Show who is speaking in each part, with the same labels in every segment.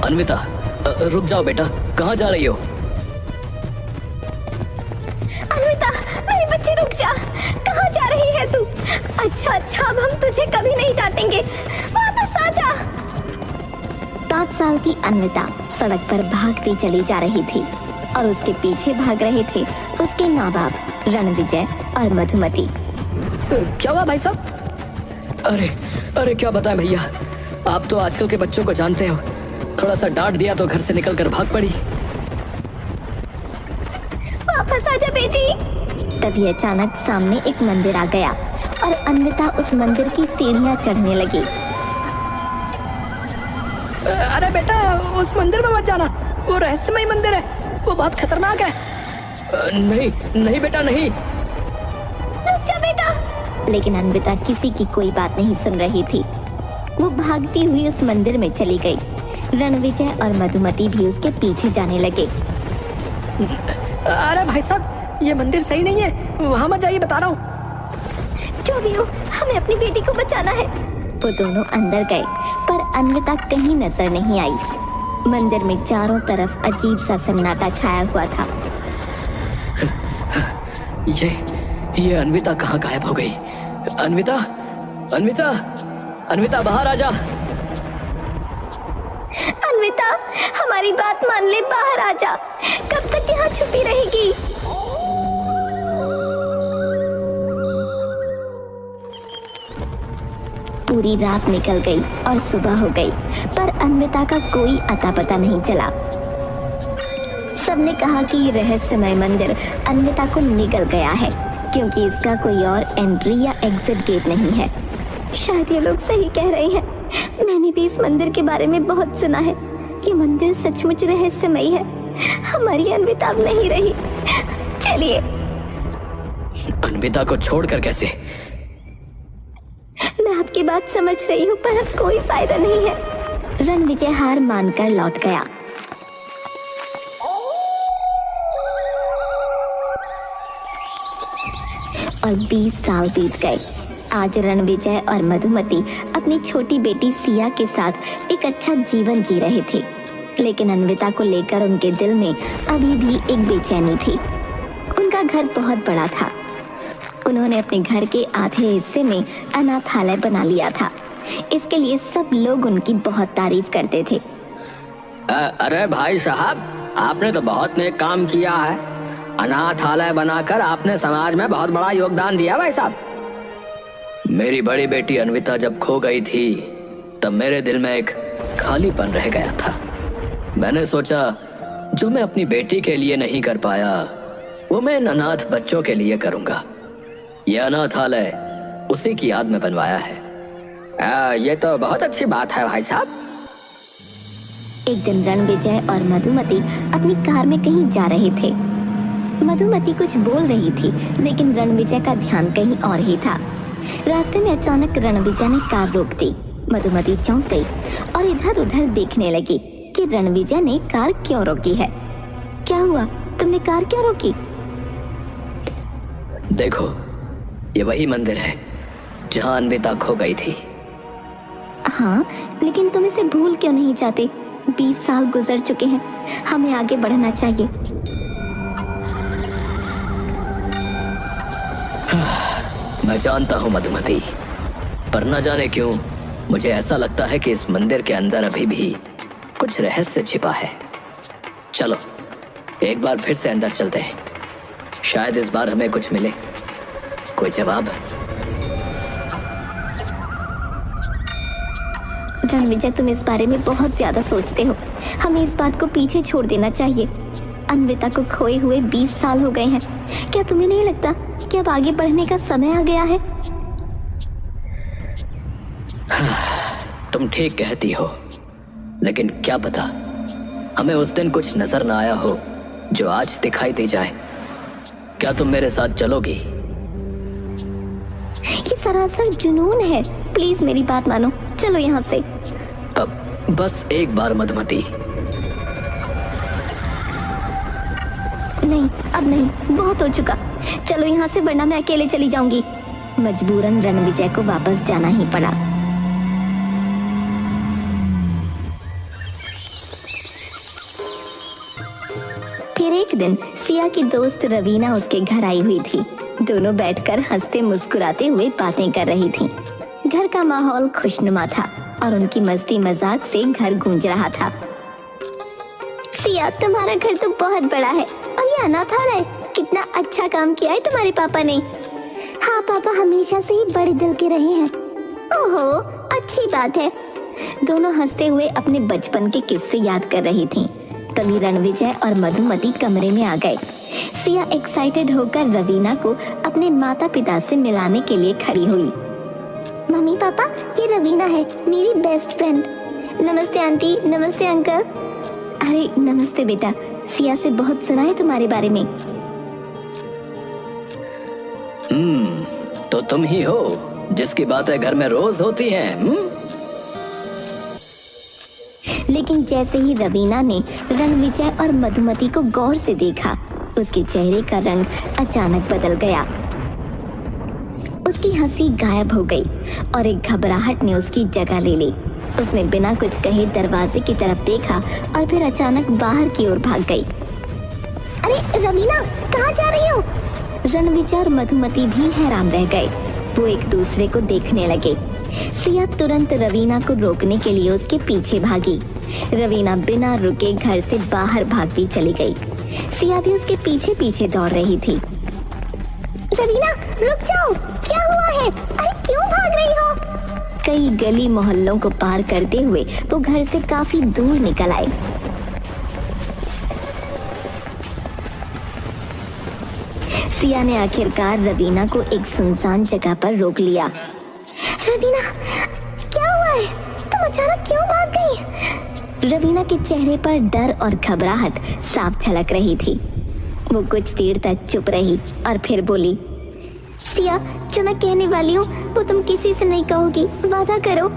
Speaker 1: अन्विता, रुक जाओ बेटा, कहाँ जा रही हो?
Speaker 2: अन्विता, मेरे बच्चे रुक जा। कहाँ जा रही है तू? अच्छा अच्छा, अब हम तुझे कभी नहीं डांटेंगे, वापस आ जा। 5 साल की अन्विता सड़क पर भागती चली जा रही थी और उसके पीछे भाग रहे थे उसके माँ बाप रणविजय और मधुमती।
Speaker 1: क्या हुआ भाई साहब? अरे क्या बताएं भैया, आप तो आजकल के बच्चों को जानते हो, थोड़ा सा डांट दिया तो घर से निकलकर भाग पड़ी।
Speaker 2: वापस आ जा बेटी। तभी अचानक सामने एक मंदिर आ गया और अन्विता उस मंदिर की सीढ़ियां चढ़ने लगी।
Speaker 1: अरे बेटा, उस मंदिर में मत जाना, वो रहस्यमय मंदिर है, वो बहुत खतरनाक है। नहीं बेटा, नहीं।
Speaker 2: रुक जा बेटा। लेकिन अन्विता किसी की कोई बात नहीं सुन रही थी। वो भागती हुई उस मंदिर में चली गई। रणविजय और मधुमती भी उसके पीछे जाने लगे।
Speaker 1: अरे भाई साहब, ये मंदिर सही नहीं है, वहाँ मत जाइए, बता रहा हूँ।
Speaker 2: जो भी हो, हमें अपनी बेटी को बचाना है। वो दोनों अंदर गए पर अन्विता कहीं नजर नहीं आई। मंदिर में चारों तरफ अजीब सा सन्नाटा छाया हुआ था।
Speaker 1: ये अन्विता कहाँ गायब हो गई? अन्विता बाहर आ जा।
Speaker 2: अन्विता, हमारी बात मान ले, बाहर आ जा। कब तक यहाँ छुपी रहेगी? पूरी रात निकल गई और सुबह हो गई पर अन्विता का कोई अता पता नहीं चला। सबने कहा कि ये रहस्यमय मंदिर अन्विता को निगल गया है क्योंकि इसका कोई और एंट्री या एग्जिट गेट नहीं है। शायद ये लोग सही कह रहे हैं। मैंने भी इस मंदिर के बारे में बहुत सुना है। ये मंदिर सचमुच रहस्यमयी है। हमारी अन्विता अब नहीं रही। चलिए।
Speaker 1: अन्विता को छोड़कर कैसे?
Speaker 2: मैं आपकी बात समझ रही हूँ पर अब कोई फायदा नहीं है। रणविजय हार मानकर लौट गया। और 20 साल बीत गए। आज रणविजय और मधुमती अपनी छोटी बेटी सिया के साथ एक अच्छा जीवन जी रहे थे, लेकिन अन्विता को लेकर उनके दिल में अभी भी एक बेचैनी थी। उनका घर बहुत बड़ा था। उन्होंने अपने घर के आधे हिस्से में अनाथालय बना लिया था। इसके लिए सब लोग उनकी बहुत तारीफ करते थे।
Speaker 1: अरे भाई साहब, आपने तो बहुत नेक काम किया है। अनाथालय बनाकर आपने समाज में बहुत बड़ा योगदान दिया भाई साहब। मेरी बड़ी बेटी अन्विता जब खो गई थी तब मेरे दिल में एक खालीपन रह गया था। मैंने सोचा जो मैं अपनी बेटी के लिए नहीं कर पाया वो मैं इन अनाथ बच्चों के लिए करूंगा। यह अनाथालय उसी की याद में बनवाया है। ये तो बहुत अच्छी बात है भाई साहब।
Speaker 2: एक दिन रणविजय और मधुमती अपनी कार में कहीं जा रहे थे। मधुमती कुछ बोल रही थी लेकिन रणविजय का ध्यान कहीं और ही था। रास्ते में अचानक रणविजय ने कार रोक दी। मधुमती चौंक गई और इधर उधर देखने लगी कि रणविजय ने कार क्यों रोकी है। क्या हुआ? तुमने कार क्यों रोकी?
Speaker 1: देखो, ये वही मंदिर है जहाँ अन्विता खो गई थी।
Speaker 2: हाँ, लेकिन तुम इसे भूल क्यों नहीं चाहते? 20 साल गुजर चुके हैं, हमें आगे बढ़ना चाहिए।
Speaker 1: मैं जानता हूँ मधुमती, पर न जाने क्यों मुझे ऐसा लगता है कि इस मंदिर के अंदर अभी भी कुछ रहस्य छिपा है। चलो एक बार फिर से अंदर चलते हैं, शायद इस बार हमें कुछ मिले, कोई जवाब।
Speaker 2: रणविजय, तुम इस बारे में बहुत ज्यादा सोचते हो। हमें इस बात को पीछे छोड़ देना चाहिए। अन्विता को खोए हुए 20 साल हो गए हैं। क्या तुम्हें नहीं लगता कि अब आगे बढ़ने का समय आ गया है?
Speaker 1: तुम ठीक कहती हो, लेकिन क्या पता हमें उस दिन कुछ नजर न आया हो जो आज दिखाई दे जाए। क्या तुम मेरे साथ चलोगी?
Speaker 2: ये सरासर जुनून है। प्लीज मेरी बात मानो, चलो यहाँ से।
Speaker 1: अब बस एक बार मधुमती।
Speaker 2: नहीं, अब नहीं, बहुत हो चुका। चलो यहाँ से, वरना मैं अकेले चली जाऊंगी। मजबूरन रणविजय को वापस जाना ही पड़ा। दिन सिया की दोस्त रवीना उसके घर आई हुई थी। दोनों बैठकर हंसते मुस्कुराते हुए बातें कर रही थीं। घर का माहौल खुशनुमा था और उनकी मस्ती मजाक से घर गूंज रहा था। सिया, तुम्हारा घर तो बहुत बड़ा है और ये अनाथालय है। कितना अच्छा काम किया है तुम्हारे पापा ने। हाँ, पापा हमेशा से ही बड़े दिल के रहे हैं। ओहो, अच्छी बात है। दोनों हंसते हुए अपने बचपन के किस्से याद कर रही थीं। तभी रणविजय और मधुमती कमरे में आ गए। सिया एक्साइटेड होकर रवीना को अपने माता पिता से मिलाने के लिए खड़ी हुई। मम्मी पापा, ये रवीना है, मेरी बेस्ट फ्रेंड। नमस्ते आंटी, नमस्ते अंकल। अरे नमस्ते बेटा, सिया से बहुत सुना है तुम्हारे बारे में।
Speaker 1: तो तुम ही हो जिसकी बातें घर में रोज होती हैं।
Speaker 2: लेकिन जैसे ही रवीना ने रणविजय और मधुमती को गौर से देखा, उसके चेहरे का रंग अचानक बदल गया। उसकी हंसी गायब हो गई और एक घबराहट ने उसकी जगह ले ली। उसने बिना कुछ कहे दरवाजे की तरफ देखा और फिर अचानक बाहर की ओर भाग गई। अरे रवीना, कहाँ जा रही हो? रणविजय और मधुमती भी हैरान रह गए। वो एक दूसरे को देखने लगे। सिया तुरंत रवीना को रोकने के लिए उसके पीछे भागी। रवीना बिना रुके घर से बाहर भागती चली गई। सिया भी उसके पीछे पीछे दौड़ रही थी। रवीना, रुक जाओ, क्या हुआ है? अरे क्यों भाग रही हो? कई गली मोहल्लों को पार करते हुए वो घर से काफी दूर निकल आए। सिया ने आखिरकार रवीना को एक सुनसान जगह पर रोक लिया। रवीना, क्या हुआ है? तुम अचानक क्यों भाग गई? रवीना के चेहरे पर डर और घबराहट साफ झलक रही थी। वो कुछ देर तक चुप रही और फिर बोली, सिया, जो मैं कहने वाली हूँ वो तुम किसी से नहीं कहोगी, वादा करो।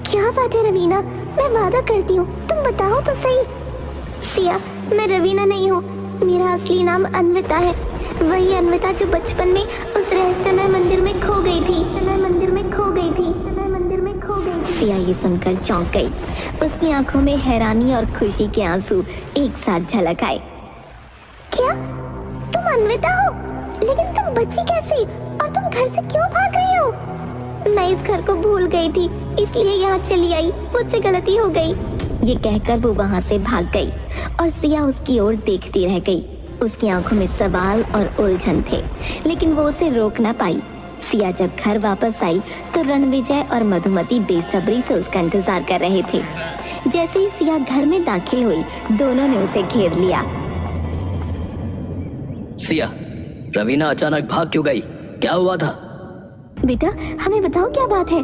Speaker 2: क्या बात है रवीना, मैं वादा करती हूँ, तुम बताओ तो सही। सिया, मैं रवीना नहीं हूँ, मेरा असली नाम अन्विता है। वही अन्विता जो बचपन में उस रहस्यमय मंदिर में खो गई थी। सिया ये सुनकर चौंक गई। उसकी आंखों में हैरानी और खुशी के आंसू एक साथ झलक आए। क्या तुम अन्विता हो? लेकिन तुम बची कैसे और तुम घर से क्यों भाग रही हो? मैं इस घर को भूल गई थी, इसलिए यहाँ चली आई, मुझसे गलती हो गई। ये कहकर वो वहाँ से भाग गई और सिया उसकी ओर देखती रह गई। उसकी आंखों में सवाल और उलझन थे, लेकिन वो उसे रोक ना पाई। सिया जब घर वापस आई तो रणविजय और मधुमती बेसब्री से उसका इंतजार कर रहे थे। जैसे ही सिया घर में दाखिल हुई, दोनों ने उसे घेर लिया।
Speaker 1: सिया, रवीना अचानक भाग क्यों गई? क्या हुआ था?
Speaker 2: बेटा, हमें बताओ क्या बात है।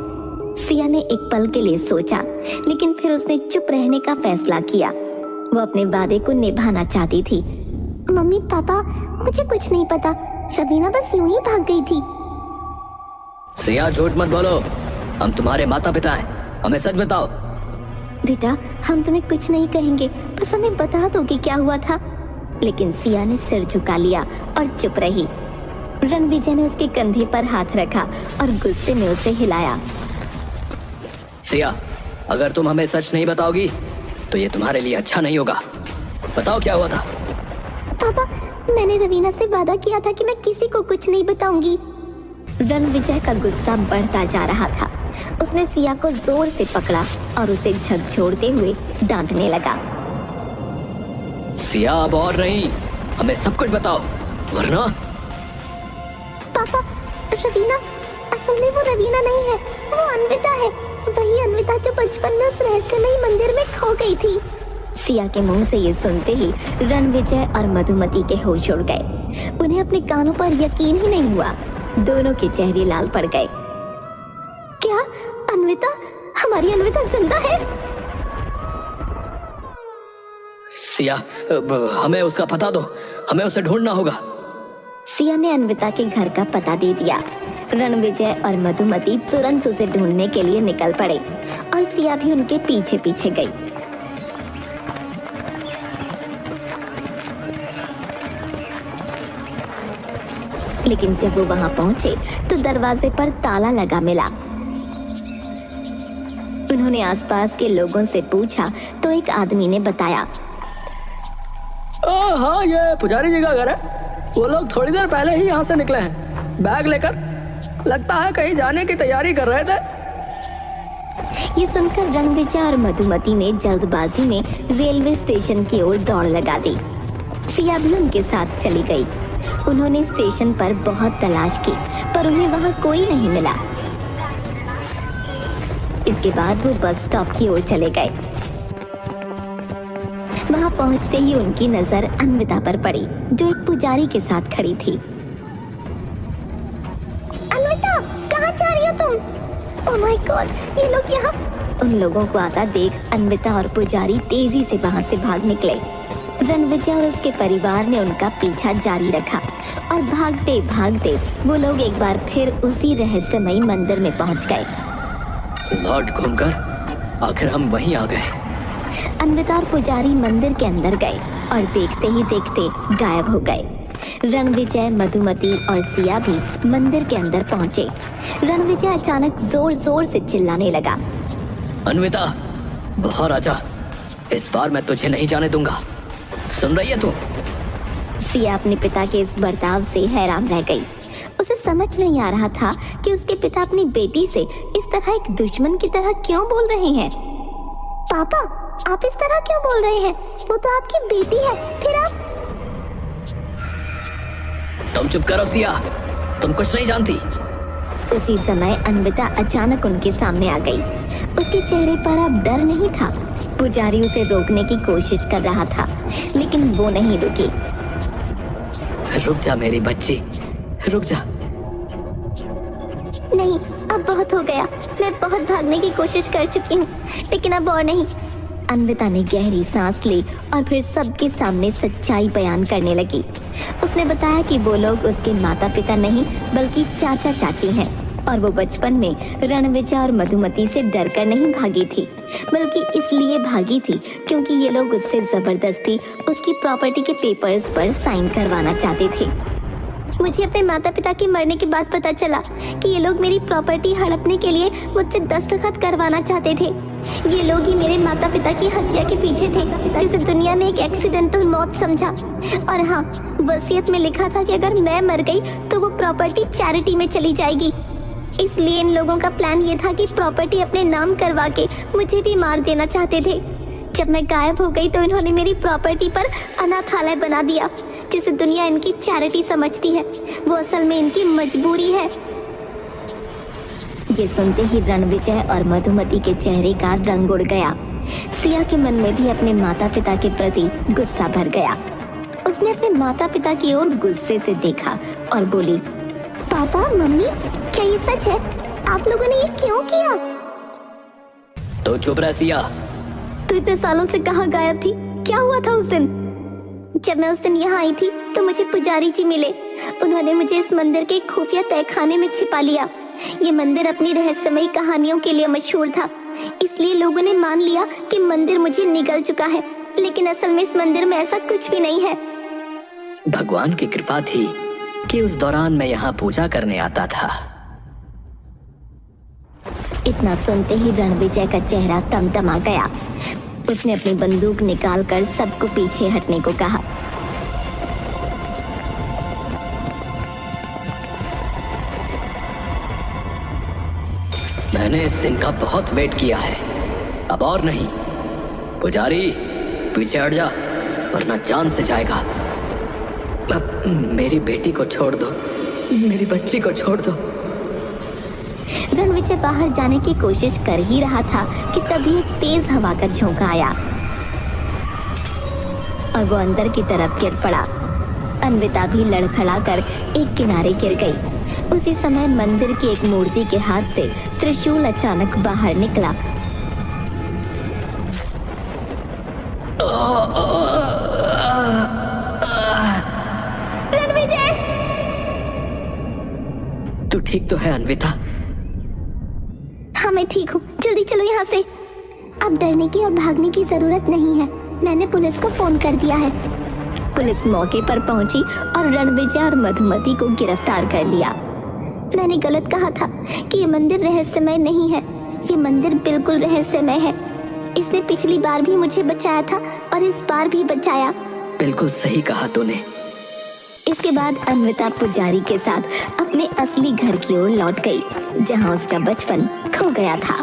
Speaker 2: सिया ने एक पल के लिए सोचा, लेकिन फिर उसने चुप रहने का फैसला किया। वो अपने वादे को निभाना चाहती थी। मम्मी पापा, मुझे कुछ नहीं पता, रवीना बस यूं ही भाग गई थी।
Speaker 1: सिया, झूठ मत बोलो, हम तुम्हारे माता पिता हैं, हमें सच बताओ।
Speaker 2: बेटा, हम तुम्हें कुछ नहीं कहेंगे, बस हमें बता दो कि क्या हुआ था। लेकिन सिया ने सिर झुका लिया और चुप रही। रणविजय ने उसके कंधे पर हाथ रखा और गुस्से में उसे हिलाया।
Speaker 1: सिया, अगर तुम हमें सच नहीं बताओगी तो ये तुम्हारे लिए अच्छा नहीं होगा। बताओ क्या हुआ था?
Speaker 2: पापा, मैंने रवीना से वादा किया था कि मैं किसी को कुछ नहीं बताऊंगी। रणविजय का गुस्सा बढ़ता जा रहा था। उसने सिया को जोर से पकड़ा और उसे झकझोरते हुए डांटने लगा।
Speaker 1: सिया, अब और नहीं, हमें सब कुछ बताओ, वरना।
Speaker 2: पापा, रवीना, असल में वो रवीना नहीं है, वो अन्विता है। वही अन्विता जो बचपन में उस रहस्यमयी मंदिर में खो गई थी। सिया के मुंह से ये सुनते ही रणविजय और मधुमती के होश उड़ गए। उन्हें अपने कानों पर यकीन ही नहीं हुआ। दोनों के चेहरे लाल पड़ गए। क्या अन्विता, हमारी अन्विता जिंदा है?
Speaker 1: सिया, हमें उसका पता दो, हमें उसे ढूंढना होगा।
Speaker 2: सिया ने अन्विता के घर का पता दे दिया। रणविजय और मधुमती तुरंत उसे ढूंढने के लिए निकल पड़े और सिया भी उनके पीछे पीछे गई। लेकिन जब वो वहां पहुंचे तो दरवाजे पर ताला लगा मिला। उन्होंने आसपास के लोगों से पूछा तो एक आदमी ने बताया,
Speaker 1: हाँ, ये पुजारी जी का घर है। वो लोग थोड़ी देर पहले ही यहाँ से निकले हैं, बैग लेकर। लगता है कहीं जाने की तैयारी कर रहे थे।
Speaker 2: ये सुनकर रणविजय और मधुमती ने जल्दबाजी में रेलवे स्टेशन की ओर दौड़ लगा दी। सिया भी उनके साथ चली गई। उन्होंने स्टेशन पर बहुत तलाश की, पर उन्हें वहां कोई नहीं मिला। इसके बाद वो बस स्टॉप की ओर चले गए। वहां पहुंचते ही उनकी नजर अन्विता पर पड़ी, जो एक पुजारी के साथ खड़ी थी। अन्विता, कहाँ जा रही हो तुम? ओह माय गॉड, ये लोग यहाँ। उन लोगों को आता देख अन्विता और पुजारी तेजी से वहां से भाग निकले। रणविजय और उसके परिवार ने उनका पीछा जारी रखा और भागते भागते वो लोग एक बार फिर उसी रहस्यमयी मंदिर में पहुंच गए।
Speaker 1: लौट घूमकर आखिर हम वहीं आ गए।
Speaker 2: अन्विता और पुजारी मंदिर के अंदर गए और देखते ही देखते गायब हो गए। रणविजय, मधुमती और सिया भी मंदिर के अंदर पहुंचे। रणविजय अचानक जोर जोर से चिल्लाने लगा,
Speaker 1: अन्विता, बाहर आजा। इस बार मैं तुझे नहीं जाने दूंगा। सुन रही है तू?
Speaker 2: सिया अपने पिता के इस बर्ताव से हैरान रह गई। उसे समझ नहीं आ रहा था कि उसके पिता अपनी बेटी से इस तरह एक दुश्मन की तरह क्यों बोल रहे हैं। पापा, आप इस तरह क्यों बोल रहे हैं? वो तो आपकी बेटी है, फिर आप?
Speaker 1: तुम चुप करो सिया, तुम कुछ नहीं जानती।
Speaker 2: उसी समय अन्विता अचानक उनके सामने आ गई। उसके चेहरे पर अब डर नहीं था। पुजारी उसे रोकने की कोशिश कर रहा था, लेकिन वो नहीं रुकी।
Speaker 1: रुक जा मेरी बच्ची, रुक जा।
Speaker 2: नहीं, अब बहुत हो गया। मैं बहुत भागने की कोशिश कर चुकी हूँ, लेकिन अब और नहीं। अन्विता ने गहरी सांस ली और फिर सबके सामने सच्चाई बयान करने लगी। उसने बताया कि वो लोग उसके माता पिता नहीं बल्कि चाचा चाची हैं और वो बचपन में रणविजय और मधुमती से डरकर नहीं भागी थी, बल्कि इसलिए भागी थी क्योंकि ये लोग उससे जबरदस्ती उसकी प्रॉपर्टी के पेपर्स पर साइन करवाना चाहते थे। मुझे अपने माता पिता के मरने के बाद पता चला कि ये लोग मेरी प्रॉपर्टी हड़पने के लिए मुझसे दस्तखत करवाना चाहते थे। ये लोग ही मेरे माता पिता की हत्या के पीछे थे, जिसे दुनिया ने एक एक्सीडेंटल मौत समझा। और हाँ, वसीयत में लिखा था कि अगर मैं मर गई तो वो प्रॉपर्टी चैरिटी में चली जाएगी। इसलिए इन लोगों का प्लान ये था कि प्रॉपर्टी अपने नाम करवा के मुझे भी मार देना चाहते थे। जब मैं गायब हो गई तो इन्होंने मेरी प्रॉपर्टी पर अनाथालय बना दिया, जिसे दुनिया इनकी चैरिटी समझती है। वो असल में इनकी मजबूरी है। ये सुनते ही रणविजय और मधुमती के चेहरे का रंग उड़ गया। सिया के मन में भी अपने माता पिता के प्रति गुस्सा भर गया। उसने अपने माता पिता की ओर गुस्से से देखा और बोली, पापा, मम्मी, क्या ये सच है? आप लोगों ने ये क्यों किया?
Speaker 1: तो चुप रह सिया।
Speaker 2: तू इतने सालों से कहाँ गायब थी? क्या हुआ था उस दिन? जब मैं उस दिन यहाँ आई थी तो मुझे पुजारी जी मिले। उन्होंने मुझे इस मंदिर के खुफिया तहखाने में छिपा लिया। ये मंदिर अपनी रहस्यमयी कहानियों के लिए मशहूर था, इसलिए लोगों ने मान लिया कि मंदिर मुझे निगल चुका है, लेकिन असल में इस मंदिर में ऐसा कुछ भी नहीं है।
Speaker 1: भगवान की कृपा थी कि उस दौरान मैं यहाँ पूजा करने आता था।
Speaker 2: इतना सुनते ही रणविजय का चेहरा तमतमा गया। उसने अपनी बंदूक निकालकर सबको पीछे हटने को कहा।
Speaker 1: मैंने इस दिन का बहुत वेट किया है, अब और नहीं। पुजारी, पीछे हट जा वरना जान से जाएगा। अब मेरी बेटी को छोड़ दो, मेरी बच्ची को छोड़ दो।
Speaker 2: रणविजय बाहर जाने की कोशिश कर ही रहा था कि तभी एक तेज हवा का झोंका आया और वो अंदर की तरफ गिर पड़ा। अन्विता भी लड़खड़ा कर एक किनारे गिर गई। उसी समय मंदिर की एक मूर्ति के हाथ से त्रिशूल अचानक बाहर निकला। रणविजय!
Speaker 1: तू ठीक तो है अन्विता?
Speaker 2: हाँ, मैं ठीक हूँ। जल्दी चलो यहाँ से। अब डरने की और भागने की जरूरत नहीं है। मैंने पुलिस को फोन कर दिया है। पुलिस मौके पर पहुंची और रणविजय और मधुमती को गिरफ्तार कर लिया। मैंने गलत कहा था कि ये मंदिर रहस्यमय नहीं है। ये मंदिर बिल्कुल रहस्यमय है। इसने पिछली बार भी मुझे बचाया था और इस बार भी बचाया।
Speaker 1: बिल्कुल सही कहा तूने।
Speaker 2: इसके बाद अन्विता पुजारी के साथ अपने असली घर की ओर लौट गई, जहां उसका बचपन खो गया था।